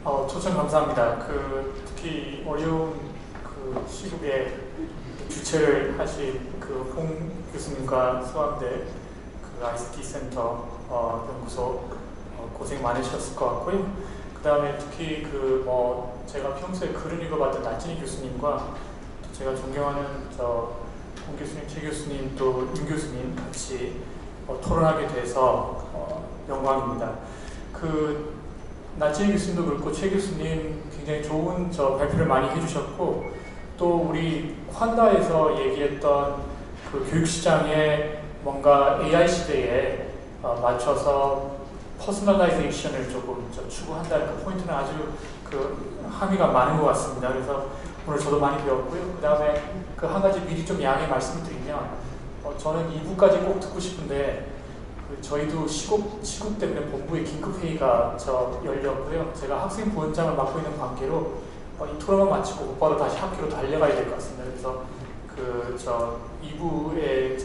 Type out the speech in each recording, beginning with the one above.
초청 감사합니다. 특히 어려운 시국에 주최를 하신 홍 교수님과 수험대 ICT 센터 연구소 고생 많으셨을 것 같고요. 그 다음에 특히 제가 평소에 글을 읽어봤던 나진희 교수님과 제가 존경하는 홍 교수님, 최 교수님, 또 윤 교수님 같이 토론하게 돼서 영광입니다. 나진희 교수님도 그렇고 최 교수님 굉장히 좋은 발표를 많이 해주셨고, 또 우리 콴다에서 얘기했던 교육시장에 뭔가 AI 시대에 맞춰서 퍼스널라이제이션을 조금 추구한다는 포인트는 아주 함의가 많은 것 같습니다. 그래서 오늘 저도 많이 배웠고요. 그 다음에 한 가지 미리 좀 양해 말씀을 드리면, 저는 2부까지 꼭 듣고 싶은데 저희도 시국 때문에 본부에 긴급회의가 열렸고요. 제가 학생 부원장을 맡고 있는 관계로 이 토론을 마치고 곧바로 다시 학교로 달려가야 될 것 같습니다. 그래서 2부의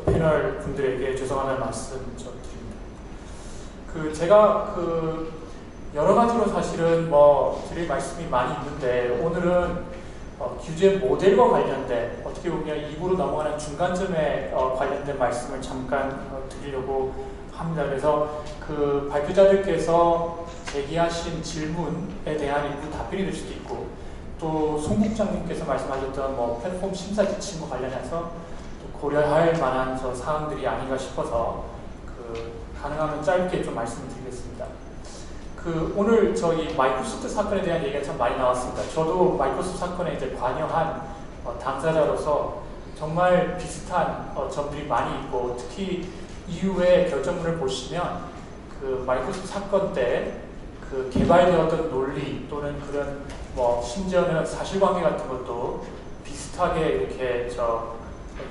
패널 분들에게 죄송하다는 말씀 드립니다. 제가 여러 가지로 사실은 드릴 말씀이 많이 있는데, 오늘은 규제 모델과 관련된, 어떻게 보면 2부로 넘어가는 중간점에 관련된 말씀을 잠깐 드리려고 합니다. 그래서 발표자들께서 제기하신 질문에 대한 일부 답변이 될 수도 있고, 또 송 국장님께서 말씀하셨던 플랫폼 심사 지침과 관련해서 또 고려할 만한 사항들이 아닌가 싶어서 가능하면 짧게 좀 말씀을 드리겠습니다. 오늘 저희 마이크로소프트 사건에 대한 얘기가 참 많이 나왔습니다. 저도 마이크로소프트 사건에 이제 관여한 당사자로서 정말 비슷한 점들이 많이 있고, 특히 이후에 결정문을 보시면 마이크로소프트 사건 때 개발되었던 논리 또는 그런 심지어는 사실관계 같은 것도 비슷하게 이렇게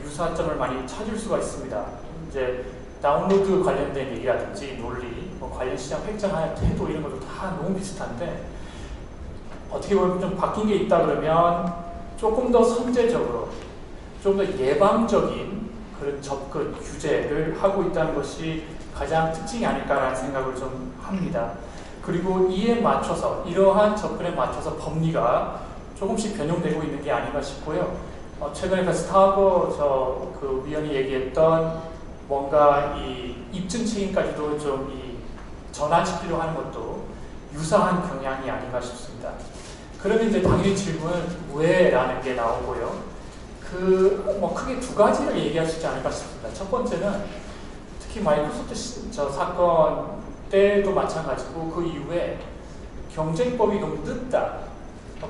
유사점을 많이 찾을 수가 있습니다. 이제 다운로드 관련된 얘기라든지 논리, 관련 시장 획정하는 태도, 이런 것도 다 너무 비슷한데, 어떻게 보면 좀 바뀐 게 있다 그러면 조금 더 선제적으로, 좀 더 예방적인 그런 접근, 규제를 하고 있다는 것이 가장 특징이 아닐까라는 생각을 좀 합니다. 그리고 이에 맞춰서, 이러한 접근에 맞춰서 법리가 조금씩 변형되고 있는 게 아닌가 싶고요. 최근에 스타버 위원이 얘기했던 뭔가 이 입증 책임까지도 좀 전환시키려고 하는 것도 유사한 경향이 아닌가 싶습니다. 그러면 이제 당연히 질문은 왜?라는 게 나오고요. 크게 두 가지를 얘기할 수 있지 않을까 싶습니다. 첫 번째는 특히 마이크로소프트 사건 때도 마찬가지고 그 이후에 경쟁법이 너무 늦다,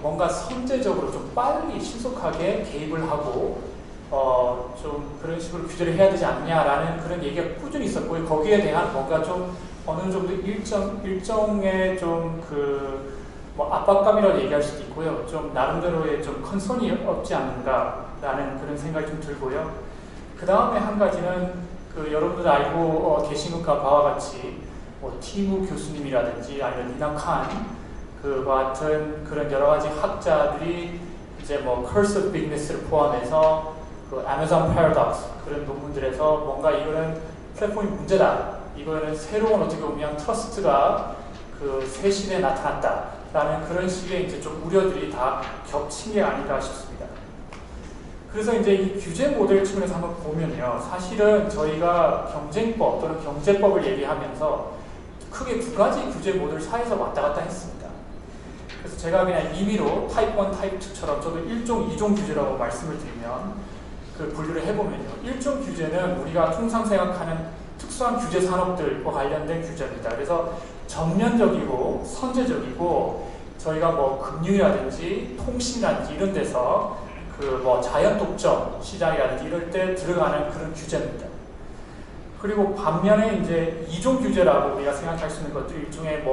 뭔가 선제적으로 좀 빨리 신속하게 개입을 하고 좀 그런 식으로 규제를 해야 되지 않냐라는 그런 얘기가 꾸준히 있었고요. 거기에 대한 뭔가 좀 어느 정도 일정의 좀 압박감이라고 얘기할 수도 있고요. 좀 나름대로의 좀 컨선이 없지 않는가라는 그런 생각이 좀 들고요. 그 다음에 한 가지는 여러분들 알고 계신 것과 바와 같이 티무 교수님이라든지 아니면 리나 칸 같은 그런 여러 가지 학자들이 이제 Curse of Bigness를 포함해서 아마존 패러독스 그런 논문들에서 뭔가 이거는 플랫폼이 문제다, 이거는 새로운 어떻게 보면 트러스트가 새 시대에 나타났다라는 그런 식의 이제 좀 우려들이 다 겹친 게 아닌가 싶습니다. 그래서 이제 이 규제 모델 측면에서 한번 보면요, 사실은 저희가 경쟁법 또는 경제법을 얘기하면서 크게 두 가지 규제 모델 사이에서 왔다 갔다 했습니다. 그래서 제가 그냥 임의로 타입 1, 타입 2처럼 저도 1종, 2종 규제라고 말씀을 드리면 분류를 해보면요, 1종 규제는 우리가 통상 생각하는 특수한 규제 산업들과 관련된 규제입니다. 그래서 전면적이고 선제적이고, 저희가 금융이라든지 통신이라든지 이런 데서 자연 독점 시장이라든지 이럴 때 들어가는 그런 규제입니다. 그리고 반면에 이제 2종 규제라고 우리가 생각할 수 있는 것들, 일종의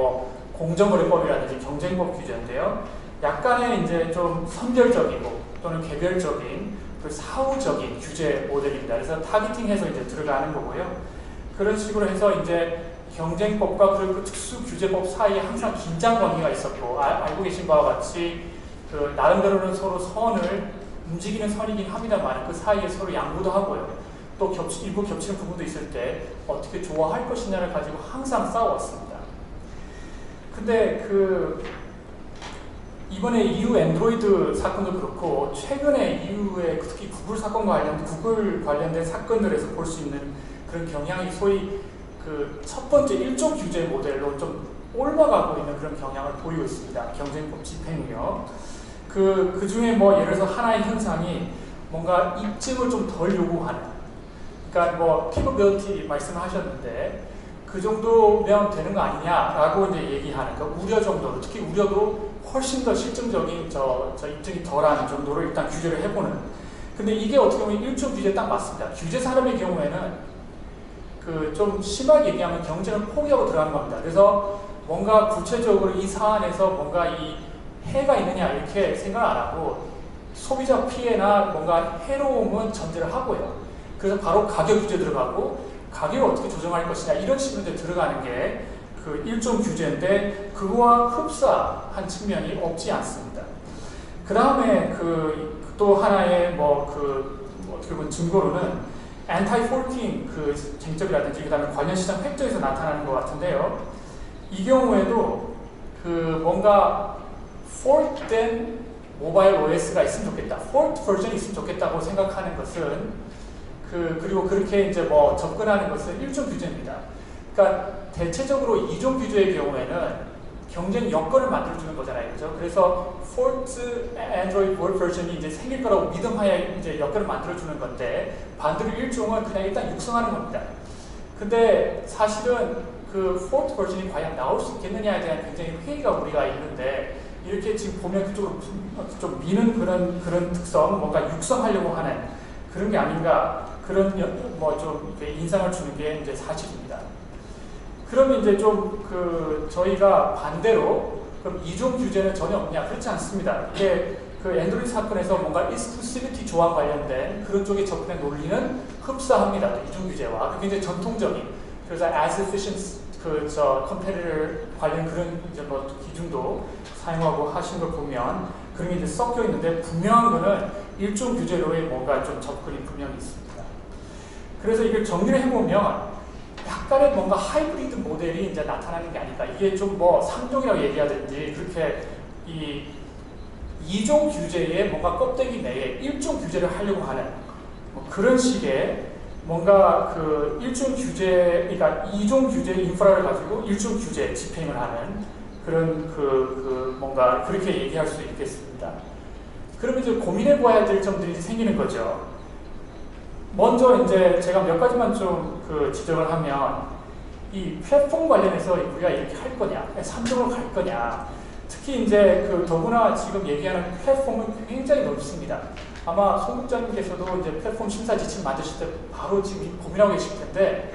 공정거래법이라든지 경쟁법 규제인데요, 약간의 이제 좀 선별적이고 또는 개별적인 사후적인 규제 모델입니다. 그래서 타겟팅해서 이제 들어가는 거고요. 그런 식으로 해서 이제 경쟁법과 그리고 특수규제법 사이에 항상 긴장 관계가 있었고, 알고 계신 바와 같이 나름대로는 서로 선을 움직이는 선이긴 합니다만 그 사이에 서로 양보도 하고요. 또 일부 겹치는 부분도 있을 때 어떻게 좋아할 것이냐를 가지고 항상 싸워왔습니다. 근데 이번에 EU 앤드로이드 사건도 그렇고 최근에 EU의 특히 구글 관련된 사건들에서 볼 수 있는 그런 경향이 소위 첫 번째 1종 규제 모델로 좀 올라가고 있는 그런 경향을 보이고 있습니다. 경쟁법 집행이요. 그 중에 뭐 예를 들어서 하나의 현상이 뭔가 입증을 좀 덜 요구하는, 그러니까 뭐 capability 말씀하셨는데 그 정도면 되는 거 아니냐라고 이제 얘기하는 그 우려 정도로, 특히 우려도 훨씬 더 실증적인 입증이 덜한 정도로 일단 규제를 해보는. 근데 이게 어떻게 보면 1종 규제 딱 맞습니다. 규제 산업의 경우에는 좀 심하게 얘기하면 경쟁을 포기하고 들어가는 겁니다. 그래서 뭔가 구체적으로 이 사안에서 뭔가 이 해가 있느냐 이렇게 생각을 안 하고 소비자 피해나 뭔가 해로움은 전제를 하고요. 그래서 바로 가격 규제 들어가고 가격을 어떻게 조정할 것이냐 이런 식으로 이제 들어가는 게 1종 규제인데 그거와 흡사한 측면이 없지 않습니다. 그 다음에 또 하나의 어떻게 보면 증거로는 anti-forking 쟁점이라든지 그 다음에 관련 시장 획정에서 나타나는 것 같은데요. 이 경우에도 뭔가 fork된 모바일 OS가 있으면 좋겠다, forked 버전이 있으면 좋겠다고 생각하는 것은 그리고 그렇게 이제 접근하는 것은 1종 규제입니다. 그러니까 대체적으로 2종 규제의 경우에는 경쟁 여건을 만들어주는 거잖아요. 그죠? 그래서 forked Android 버전이 이제 생길 거라고 믿음하에 이제 여건을 만들어주는 건데 반대로 1종은 그냥 일단 육성하는 겁니다. 근데 사실은 forked 버전이 과연 나올 수 있겠느냐에 대한 굉장히 회의가 우리가 있는데 이렇게 지금 보면 그쪽으로 좀 미는 그런 특성, 뭔가 육성하려고 하는 그런 게 아닌가, 그런 좀 인상을 주는 게 이제 사실입니다. 그러면 이제 저희가 반대로 그럼 2종 규제는 전혀 없냐? 그렇지 않습니다. 이게 앤드로이드 사건에서 뭔가 exclusivity 조항 관련된 그런 쪽의 접근의 논리는 흡사합니다. 2종 규제와 굉장히 전통적인, 그래서 as efficient competitor 관련 그런 이제 기준도 사용하고 하신 걸 보면 그런 게 이제 섞여 있는데 분명한 거는 1종 규제로의 뭔가 좀 접근이 분명히 있습니다. 그래서 이걸 정리를 해보면 약간의 뭔가 하이브리드 모델이 이제 나타나는 게 아닐까. 이게 좀 3종이라고 얘기하든지 그렇게 이 2종 규제에 뭔가 껍데기 내에 1종 규제를 하려고 하는 그런 식의 뭔가 1종 규제, 그러니까 2종 규제 인프라를 가지고 1종 규제 집행을 하는 그런 뭔가 그렇게 얘기할 수 있겠습니다. 그러면 이제 고민해 보아야 될 점들이 생기는 거죠. 먼저 이제 제가 몇 가지만 좀 지적을 하면 이 플랫폼 관련해서 우리가 이렇게 할 거냐, 3종으로 갈 거냐. 특히 이제 더구나 지금 얘기하는 플랫폼은 굉장히 넓습니다. 아마 송 국장님께서도 이제 플랫폼 심사 지침 만드실 때 바로 지금 고민하고 계실 텐데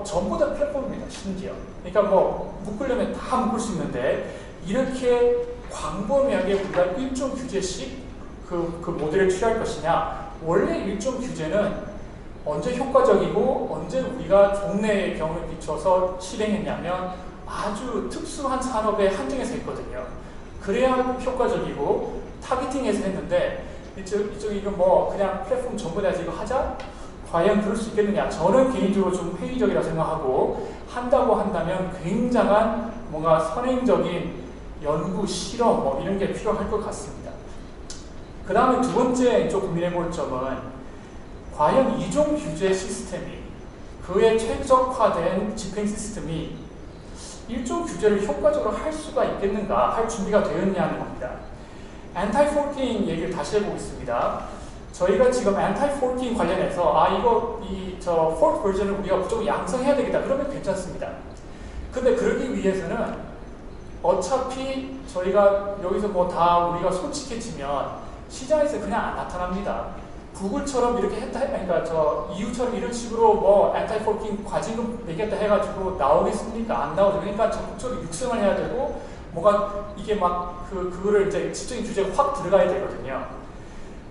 전부 다 플랫폼입니다. 심지어. 그러니까 묶으려면 다 묶을 수 있는데 이렇게 광범위하게 우리가 1종 규제씩 그 모델을 취할 것이냐. 원래 1종 규제는 언제 효과적이고 언제 우리가 종래의 경우에 비춰서 실행했냐면 아주 특수한 산업에 한정해서 했거든요. 그래야 효과적이고 타겟팅해서 했는데 이쪽이 이거 그냥 플랫폼 전부 다 이거 하자? 과연 그럴 수 있겠느냐? 저는 개인적으로 좀 회의적이라고 생각하고 한다고 한다면 굉장한 뭔가 선행적인 연구, 실험 이런 게 필요할 것 같습니다. 그 다음에 두 번째 고민해 볼 점은 과연 2종 규제 시스템이 그에 최적화된 집행 시스템이 1종 규제를 효과적으로 할 수가 있겠는가, 할 준비가 되었냐는 겁니다. anti-forking 얘기를 다시 해보겠습니다. 저희가 지금 anti-forking 관련해서 fork 버전을 우리가 무조건 양성해야 되겠다. 그러면 괜찮습니다. 근데 그러기 위해서는 어차피 저희가 여기서 다 우리가 솔직해지면 시장에서 그냥 안 나타납니다. 구글처럼 이렇게 했다, 그러니까 EU처럼 이런 식으로 anti-forking 과징금 내겠다 해가지고 나오겠습니까? 안 나오죠. 그러니까 적극적으로 육성을 해야 되고, 이게 그거를 이제 지적인 규제가 확 들어가야 되거든요.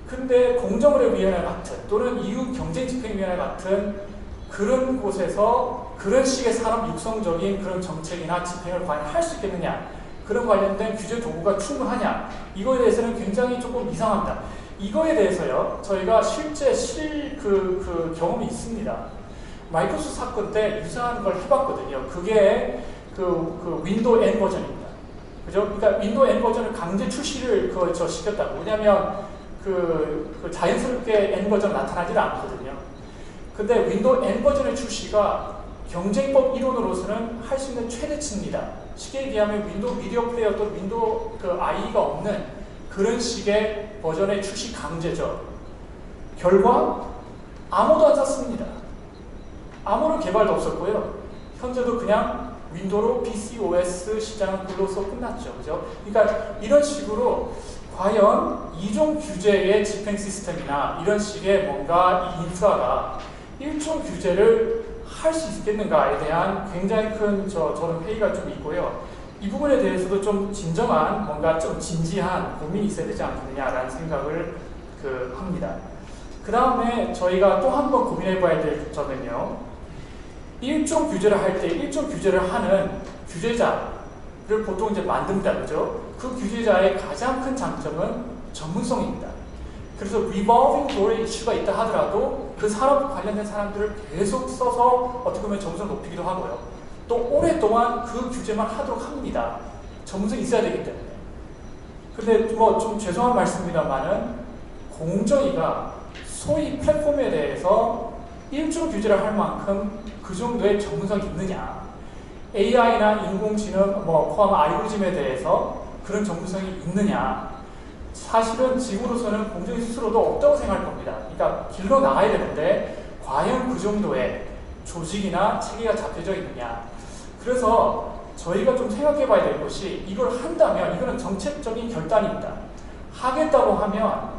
근데 공정거래위원회 같은, 또는 EU 경쟁집행위원회 같은 그런 곳에서 그런 식의 산업 육성적인 그런 정책이나 집행을 과연 할 수 있겠느냐? 그런 관련된 규제 도구가 충분하냐? 이거에 대해서는 굉장히 조금 이상합니다. 이거에 대해서요, 저희가 실제 경험이 있습니다. 마이크로소프트 사건 때 유사한 걸 해봤거든요. 그게 그 윈도우 N 버전입니다. 그죠? 그러니까 윈도우 N 버전을 강제 출시를 시켰다고. 왜냐하면 그 자연스럽게 N 버전 나타나지 않거든요. 근데 윈도우 N 버전의 출시가 경쟁법 이론으로서는 할 수 있는 최대치입니다. 쉽게 얘기하면 윈도우 미디어 플레이어 또 윈도우 IE가 없는 그런 식의 버전의 출시 강제죠. 결과 아무도 안 샀습니다. 아무런 개발도 없었고요. 현재도 그냥 윈도우로 PCOS 시장은 글로서 끝났죠. 그죠? 그러니까 이런 식으로 과연 이종 규제의 집행 시스템이나 이런 식의 뭔가 이 인프라가 일종 규제를 할 수 있겠는가에 대한 굉장히 큰 저는 회의가 좀 있고요. 이 부분에 대해서도 좀 진정한 뭔가 좀 진지한 고민이 있어야 되지 않겠느냐라는 생각을 합니다. 그 다음에 저희가 또 한 번 고민해 봐야 될 점은요. 일종 규제를 할 때 일종 규제를 하는 규제자를 보통 이제 만듭니다. 그죠? 그 규제자의 가장 큰 장점은 전문성입니다. 그래서 revolving door의 이슈가 있다 하더라도 그 산업 관련된 사람들을 계속 써서 어떻게 보면 전문성을 높이기도 하고요. 또 오랫동안 그 규제만 하도록 합니다. 전문성이 있어야 되기 때문에. 근데 뭐 좀 죄송한 말씀입니다만은 공정위가 소위 플랫폼에 대해서 일종 규제를 할 만큼 그 정도의 전문성이 있느냐. AI나 인공지능 포함 알고리즘에 대해서 그런 전문성이 있느냐. 사실은 지금으로서는 공정위 스스로도 없다고 생각할 겁니다. 그러니까 길러 나가야 되는데 과연 그 정도의 조직이나 체계가 잡혀져 있느냐. 그래서 저희가 좀 생각해 봐야 될 것이 이걸 한다면 이거는 정책적인 결단입니다. 하겠다고 하면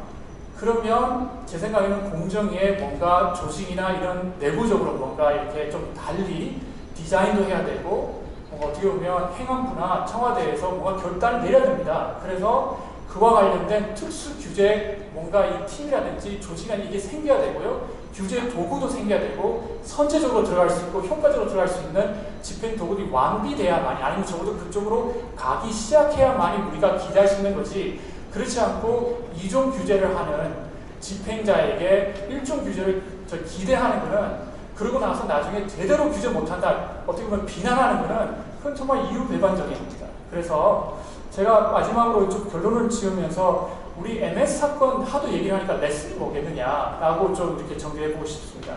그러면 제 생각에는 공정위에 뭔가 조직이나 이런 내부적으로 뭔가 이렇게 좀 달리 디자인도 해야 되고 어떻게 보면 행안부나 청와대에서 뭔가 결단을 내려야 됩니다. 그래서 그와 관련된 특수 규제 뭔가 이 팀이라든지 조직이나 이게 생겨야 되고요. 규제 도구도 생겨야 되고 선제적으로 들어갈 수 있고 효과적으로 들어갈 수 있는 집행 도구들이 완비돼야만이 아니면 적어도 그쪽으로 가기 시작해야만이 우리가 기대할 수 있는 거지. 그렇지 않고 이종 규제를 하는 집행자에게 일종 규제를 기대하는 거는 그러고 나서 나중에 제대로 규제 못한다 어떻게 보면 비난하는 거는 그건 정말 이유배반적인 겁니다. 그래서 제가 마지막으로 좀 결론을 지으면서 우리 MS 사건 하도 얘기를 하니까 레슨이 뭐겠느냐라고 좀 이렇게 정리해보고 싶습니다.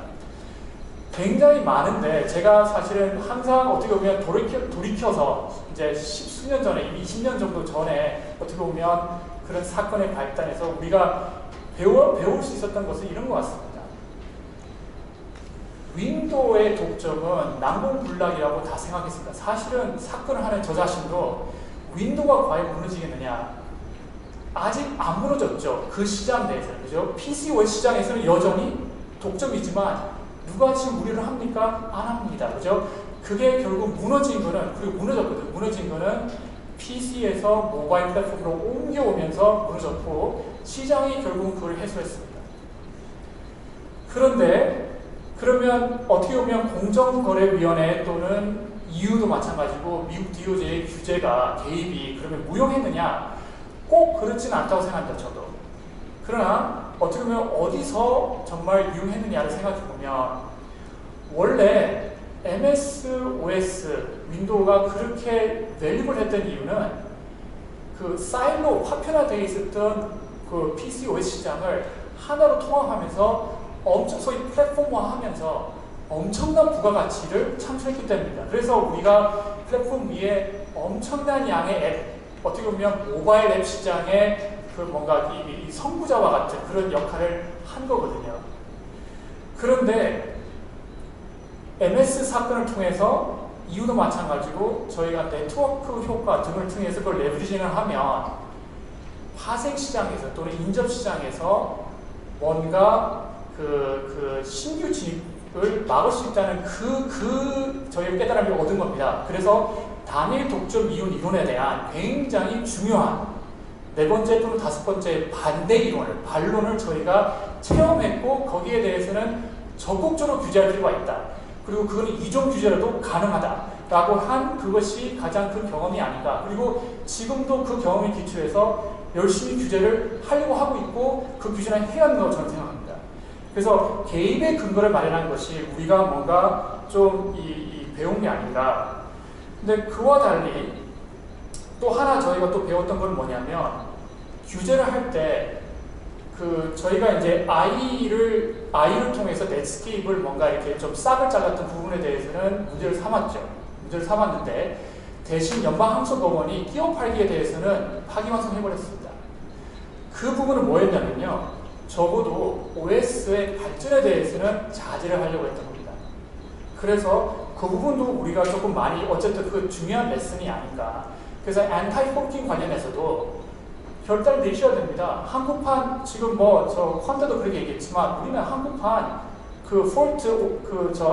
굉장히 많은데 제가 사실은 항상 어떻게 보면 돌이켜서 이제 십수년 전에 이미 20년 정도 전에 어떻게 보면 그런 사건의 발단에서 우리가 배울 수 있었던 것은 이런 것 같습니다. 윈도우의 독점은 난공불락이라고 다 생각했습니다. 사실은 사건을 하는 저 자신도 윈도우가 과연 무너지겠느냐? 아직 안 무너졌죠. 그 시장 내에서는. 그죠? PCOS 시장에서는 여전히 독점이지만 누가 지금 무리를 합니까? 안 합니다. 그죠? 그게 결국 무너진 거는, 그리고 무너졌거든요. 무너진 거는 PC에서 모바일 플랫폼으로 옮겨오면서 무너졌고 시장이 결국은 그걸 해소했습니다. 그런데 그러면 어떻게 보면 공정거래위원회 또는 EU도 마찬가지고 미국 DOJ의 규제가 개입이 그러면 무용했느냐? 꼭 그렇지는 않다고 생각합니다. 저도. 그러나 어떻게 보면 어디서 정말 유용했느냐를 생각해보면 원래 MS-OS 윈도우가 그렇게 밸립을 했던 이유는 그 사일로 파편화되어 있었던 그 PCOS 시장을 하나로 통합하면서 소위 플랫폼화하면서 엄청난 부가가치를 창출했기 때문입니다. 그래서 우리가 플랫폼 위에 엄청난 양의 앱, 어떻게 보면 모바일 앱 시장의 그 뭔가 이 선구자와 같은 그런 역할을 한 거거든요. 그런데 MS 사건을 통해서 이유도 마찬가지고 저희가 네트워크 효과 등을 통해서 그걸 레버리징을 하면 파생 시장에서 또는 인접 시장에서 뭔가 그 신규 진입을 막을 수 있다는 저희의 깨달음을 얻은 겁니다. 그래서 단일 독점 이윤 이론에 대한 굉장히 중요한 네 번째 또는 다섯 번째 반대 이론을, 반론을 저희가 체험했고 거기에 대해서는 적극적으로 규제할 필요가 있다. 그리고 그거는 이종 규제라도 가능하다라고 한 그것이 가장 큰 경험이 아닌가. 그리고 지금도 그 경험에 기초해서 열심히 규제를 하려고 하고 있고 그 규제는 해야 한다고 저는 생각합니다. 그래서 개입의 근거를 마련한 것이 우리가 뭔가 좀 배운 게 아닌가. 근데 그와 달리 또 하나 저희가 또 배웠던 건 뭐냐면 규제를 할 때 저희가 이제 I를 통해서 넷스케이프를 뭔가 이렇게 좀 싹을 잘랐던 부분에 대해서는 문제를 삼았죠. 문제를 삼았는데 대신 연방항소법원이 끼워 팔기에 대해서는 파기환송해버렸습니다. 그 부분은 뭐였냐면요. 적어도 OS의 발전에 대해서는 자제를 하려고 했던 겁니다. 그래서 그 부분도 우리가 조금 많이 어쨌든 그 중요한 레슨이 아닌가. 그래서 엔타이 포킹 관련해서도 결단을 내셔야 됩니다. 한국판 지금 저 컨테도 그렇게 얘기했지만 우리는 한국판 폴트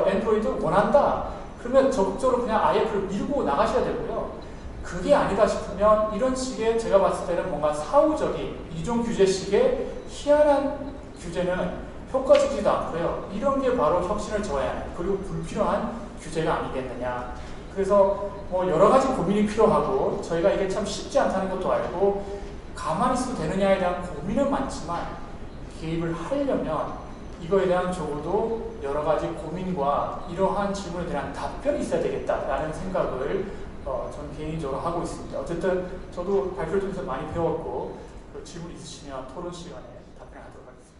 엔드로이드 원한다. 그러면 적극적으로 그냥 아예 그걸 밀고 나가셔야 되고요. 그게 아니다 싶으면 이런 식의 제가 봤을 때는 뭔가 사후적인 이종 규제식의 희한한 규제는 효과적이지도 않고요. 이런 게 바로 혁신을 저해하는 그리고 불필요한 규제가 아니겠느냐. 그래서 여러 가지 고민이 필요하고 저희가 이게 참 쉽지 않다는 것도 알고 가만히 있어도 되느냐에 대한 고민은 많지만 개입을 하려면 이거에 대한 적어도 여러 가지 고민과 이러한 질문에 대한 답변이 있어야 되겠다라는 생각을 저는 개인적으로 하고 있습니다. 어쨌든 저도 발표를 통해서 많이 배웠고 질문 있으시면 토론 시간에 답변하도록 하겠습니다.